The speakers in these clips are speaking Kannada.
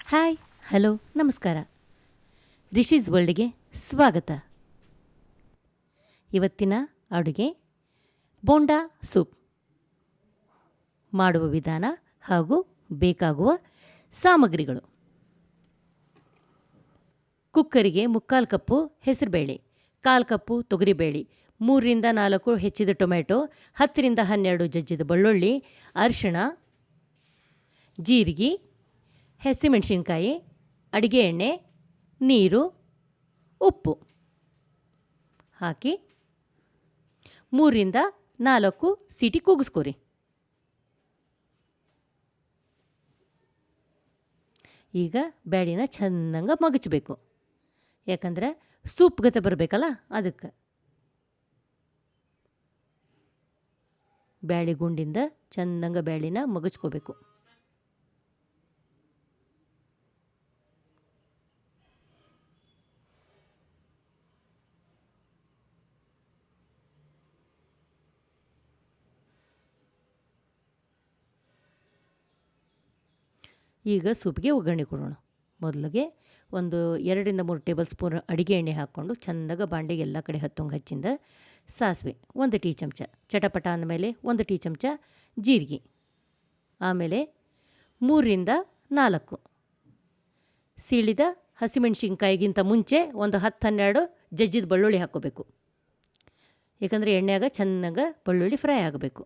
ಹಾಯ್, ಹಲೋ, ನಮಸ್ಕಾರ. ರಿಷೀಸ್ ವರ್ಲ್ಡ್ಗೆ ಸ್ವಾಗತ. ಇವತ್ತಿನ ಅಡುಗೆ ಬೋಂಡಾ ಸೂಪ್. ಮಾಡುವ ವಿಧಾನ ಹಾಗೂ ಬೇಕಾಗುವ ಸಾಮಗ್ರಿಗಳು: ಕುಕ್ಕರಿಗೆ 3/4 ಕಪ್ಪು ಹೆಸರುಬೇಳೆ, 1/4 ಕಪ್ಪು ತೊಗರಿಬೇಳೆ, 3-4 ಹೆಚ್ಚಿದ ಟೊಮೆಟೊ, 10-12 ಜಜ್ಜಿದ ಬೆಳ್ಳುಳ್ಳಿ, ಅರಿಶಿಣ, ಜೀರಿಗೆ, ಹಸಿಮೆಣಸಿನ್ಕಾಯಿ, ಅಡಿಗೆ ಎಣ್ಣೆ, ನೀರು, ಉಪ್ಪು ಹಾಕಿ 3-4 ಸೀಟಿ ಕೂಗಿಸ್ಕೊರಿ. ಈಗ ಬ್ಯಾಡಿನ ಚೆನ್ನಾಗ ಮಗಚಬೇಕು, ಯಾಕಂದ್ರೆ ಸೂಪ್ ಗತೆ ಬರಬೇಕಲ್ಲ, ಅದಕ್ಕೆ. ಬ್ಯಾಳಿ ಗುಂಡಿಂದ ಚೆನ್ನಾಗ ಬ್ಯಾಳಿನ ಮಗಚ್ಕೋಬೇಕು. ಈಗ ಸೂಪ್ಗೆ ಒಗ್ಗರಣೆ ಕೊಡೋಣ. ಮೊದಲಿಗೆ ಒಂದು 2-3 ಟೇಬಲ್ ಸ್ಪೂನ್ ಅಡಿಗೆ ಎಣ್ಣೆ ಹಾಕ್ಕೊಂಡು ಚೆಂದಾಗ ಬಾಂಡೆಗೆ ಎಲ್ಲ ಕಡೆ ಹತ್ತಂಗೆ ಹಚ್ಚಿಂದ ಸಾಸಿವೆ 1 ಟೀ ಚಮಚ, ಚಟಪಟ ಅಂದಮೇಲೆ 1 ಟೀ ಚಮಚ ಜೀರಿಗೆ, ಆಮೇಲೆ 3-4 ಸೀಳಿದ ಹಸಿಮೆಣ್ಸಿನ್ಕಾಯಿಗಿಂತ ಮುಂಚೆ ಒಂದು 10-12 ಜಜ್ಜಿದ ಬೆಳ್ಳುಳ್ಳಿ ಹಾಕ್ಕೋಬೇಕು, ಏಕೆಂದರೆ ಎಣ್ಣೆಯಾಗ ಚೆನ್ನಾಗ ಬೆಳ್ಳುಳ್ಳಿ ಫ್ರೈ ಆಗಬೇಕು.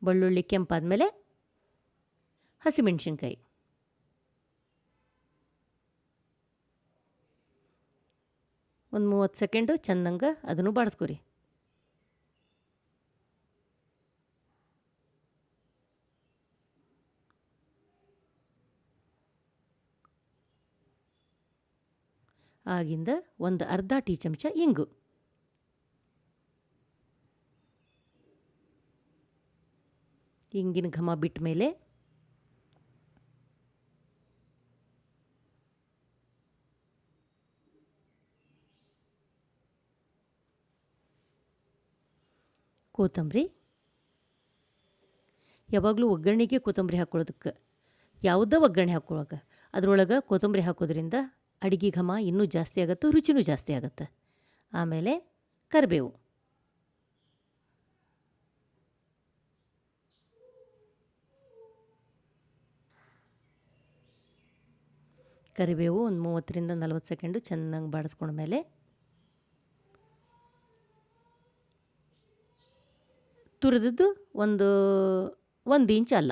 ಬೆಳ್ಳುಳ್ಳಿ ಕೆಂಪಾದಮೇಲೆ ಹಸಿಮೆಣ್ಸಿನ್ಕಾಯಿ, ಒಂದು 30 ಸೆಕೆಂಡು ಚೆನ್ನಾಗ ಅದನ್ನು ಬಾಡಿಸ್ಕೊರಿ. ಆಗಿಂದ ಒಂದು ಅರ್ಧ ಟೀ ಚಮಚ ಇಂಗು, ಇಂಗಿನ ಘಮ ಬಿಟ್ಟ ಮೇಲೆ ಕೊತ್ತಂಬರಿ. ಯಾವಾಗಲೂ ಒಗ್ಗರಣೆಗೆ ಕೊತ್ತಂಬರಿ ಹಾಕ್ಕೊಳ್ಳೋದಕ್ಕೆ, ಯಾವುದೇ ಒಗ್ಗರಣೆ ಹಾಕ್ಕೊಳಕ್ಕೆ ಅದರೊಳಗೆ ಕೊತ್ತಂಬರಿ ಹಾಕೋದ್ರಿಂದ ಅಡುಗೆ ಘಮ ಇನ್ನೂ ಜಾಸ್ತಿ ಆಗುತ್ತೆ, ರುಚಿನೂ ಜಾಸ್ತಿ ಆಗುತ್ತೆ. ಆಮೇಲೆ ಕರಿಬೇವು, ಕರಿಬೇವು ಒಂದು 30-40 ಸೆಕೆಂಡು ಚೆನ್ನಾಗಿ ಬಾಡಿಸ್ಕೊಂಡ್ಮೇಲೆ ತುರಿದದ್ದು ಒಂದು ಇಂಚ್ ಅಲ್ಲ,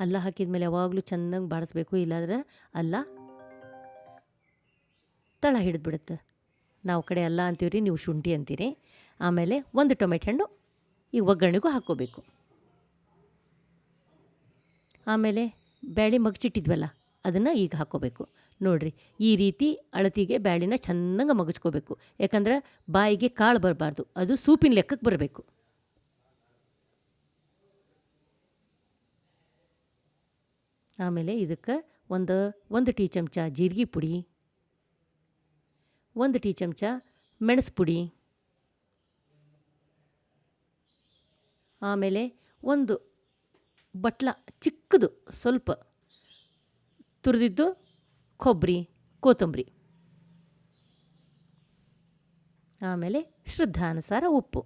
ಅಲ್ಲ ಹಾಕಿದ ಮೇಲೆ ಯಾವಾಗಲೂ ಚೆನ್ನಾಗಿ ಬಾಡಿಸ್ಬೇಕು, ಇಲ್ಲಾಂದ್ರೆ ಅಲ್ಲ ತಳ ಹಿಡಿದ್ಬಿಡುತ್ತೆ. ನಾವು ಕಡೆ ಅಲ್ಲ ಅಂತೀವಿ ರೀ, ನೀವು ಶುಂಠಿ ಅಂತೀರಿ. ಆಮೇಲೆ 1 ಟೊಮೆಟೊ ಹಣ್ಣು ಈ ಒಗ್ಗರಣೆಗೂ ಹಾಕ್ಕೋಬೇಕು. ಆಮೇಲೆ ಬ್ಯಾಳಿ ಮಗಚಿಟ್ಟಿದ್ವಲ್ಲ ಅದನ್ನು ಈಗ ಹಾಕ್ಕೋಬೇಕು. ನೋಡಿರಿ, ಈ ರೀತಿ ಅಳತಿಗೆ ಬ್ಯಾಳಿನ ಚೆನ್ನಾಗಿ ಮಗಚ್ಕೋಬೇಕು, ಯಾಕಂದ್ರೆ ಬಾಯಿಗೆ ಕಾಳು ಬರಬಾರ್ದು, ಅದು ಸೂಪಿನ ಲೆಕ್ಕಕ್ಕೆ ಬರಬೇಕು. ಆಮೇಲೆ ಇದಕ್ಕೆ ಒಂದು ಟೀ ಚಮಚ ಜೀರಿಗೆ ಪುಡಿ, 1 ಟೀ ಚಮಚ ಮೆಣಸು ಪುಡಿ, ಆಮೇಲೆ ಒಂದು ಬಟ್ಲ ಚಿಕ್ಕದು ಸ್ವಲ್ಪ ತುರಿದಿದ್ದು ಕೊಬ್ಬರಿ, ಕೊತ್ತಂಬರಿ, ಆಮೇಲೆ ಶ್ರದ್ಧಾನುಸಾರ ಉಪ್ಪು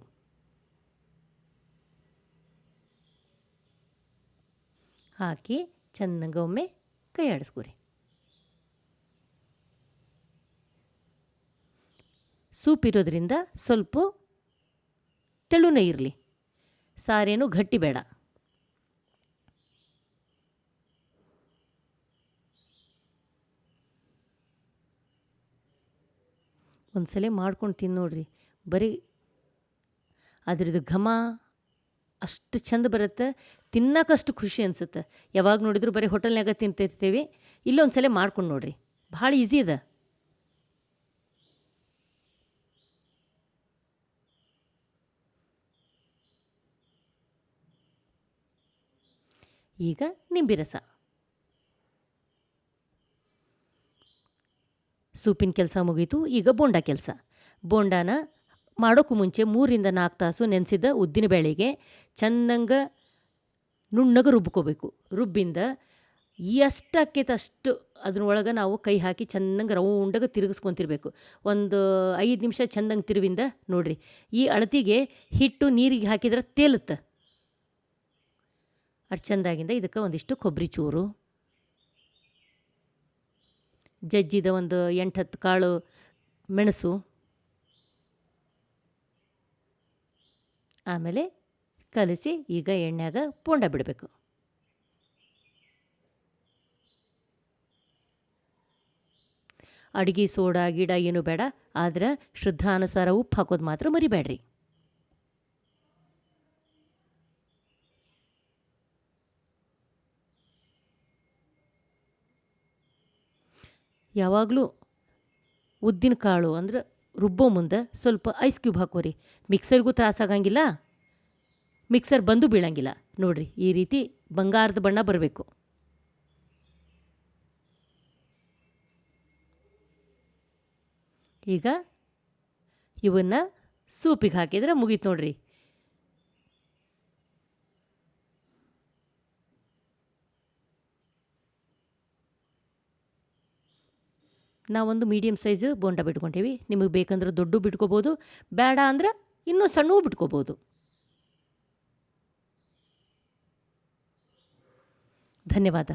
ಹಾಕಿ ಚೆನ್ನಾಗ ಒಮ್ಮೆ ಕೈ ಆಡಿಸ್ಕೊರಿ. ಸೂಪ್ ಇರೋದ್ರಿಂದ ಸ್ವಲ್ಪ ತೆಳುನೇ ಇರಲಿ, ಸಾರೇನು ಗಟ್ಟಿ ಬೇಡ. ಒಂದ್ಸಲ ಮಾಡ್ಕೊಂಡು ತಿಂದು ನೋಡ್ರಿ, ಬರೀ ಅದ್ರದ್ದು ಘಮ ಅಷ್ಟು ಚೆಂದ ಬರುತ್ತೆ, ತಿನ್ನೋಕಷ್ಟು ಖುಷಿ ಅನಿಸುತ್ತೆ. ಯಾವಾಗ ನೋಡಿದ್ರು ಬರೀ ಹೋಟೆಲ್ನಾಗ ತಿಂತಿರ್ತೀವಿ, ಇಲ್ಲೊಂದ್ಸಲ ಮಾಡ್ಕೊಂಡು ನೋಡ್ರಿ, ಭಾಳ ಈಸಿ ಅದ. ಈಗ ನಿಂಬೆ ರಸ, ಸೂಪಿನ ಕೆಲಸ ಮುಗೀತು. ಈಗ ಬೋಂಡ ಕೆಲಸ. ಬೋಂಡಾನ ಮಾಡೋಕ್ಕೂ ಮುಂಚೆ 3-4 ತಾಸು ನೆನೆಸಿದ ಉದ್ದಿನ ಬೇಳೆಗೆ ಚೆಂದಂಗೆ ನುಣ್ಣಗೆ ರುಬ್ಕೋಬೇಕು. ರುಬ್ಬಿಂದ ಎಷ್ಟು ಆಕ್ಕೈತೆ ಅಷ್ಟು ಅದ್ರೊಳಗೆ ನಾವು ಕೈ ಹಾಕಿ ಚೆಂದಂಗೆ ರೌಂಡಾಗಿ ತಿರುಗಿಸ್ಕೊತಿರ್ಬೇಕು. ಒಂದು 5 ನಿಮಿಷ ಚೆಂದಂಗೆ ತಿರುವಿಂದ ನೋಡಿರಿ, ಈ ಅಳತಿಗೆ ಹಿಟ್ಟು ನೀರಿಗೆ ಹಾಕಿದ್ರೆ ತೇಲುತ್ತೆ. ಅಷ್ಟು ಚೆಂದಾಗಿಂದ ಇದಕ್ಕೆ ಒಂದಿಷ್ಟು ಕೊಬ್ಬರಿ ಚೂರು, ಜಜ್ಜಿದ ಒಂದು 8-10 ಕಾಳು ಮೆಣಸು, ಆಮೇಲೆ ಕಲಸಿ ಈಗ ಎಣ್ಣೆಯಾಗ ಬೋಂಡ ಬಿಡಬೇಕು. ಅಡುಗೆ ಸೋಡಾ ಗಿಡ ಏನೂ ಬೇಡ, ಆದ್ರೆ ಶ್ರದ್ಧಾನುಸಾರ ಉಪ್ಪು ಹಾಕೋದು ಮಾತ್ರ ಮರಿಬೇಡ್ರಿ. ಯಾವಾಗಲೂ ಉದ್ದಿನ ಕಾಳು ಅಂದ್ರೆ ರುಬ್ಬೋ ಮುಂದೆ ಸ್ವಲ್ಪ ಐಸ್ ಕ್ಯೂಬ್ ಹಾಕೋರಿ. ಮಿಕ್ಸರ್ಗೂ ತ್ರಾಸಾಗಂಗಿಲ್ಲ, ಮಿಕ್ಸರ್ ಬಂದು ಬೀಳಂಗಿಲ್ಲ. ನೋಡಿರಿ, ಈ ರೀತಿ ಬಂಗಾರದ ಬಣ್ಣ ಬರಬೇಕು. ಈಗ ಇವನ್ನ ಸೂಪಿಗೆ ಹಾಕಿದ್ರೆ ಮುಗೀತು ನೋಡ್ರಿ. ನಾವೊಂದು ಮೀಡಿಯಮ್ ಸೈಜು ಬೋಂಡ ಬಿಟ್ಕೊಂಡೀವಿ. ನಿಮಗೆ ಬೇಕಂದ್ರೆ ದೊಡ್ಡ ಬಿಟ್ಕೋಬೋದು, ಬೇಡ ಅಂದ್ರೆ ಇನ್ನೂ ಸಣ್ಣವೂ ಬಿಟ್ಕೋಬೋದು. ಧನ್ಯವಾದ.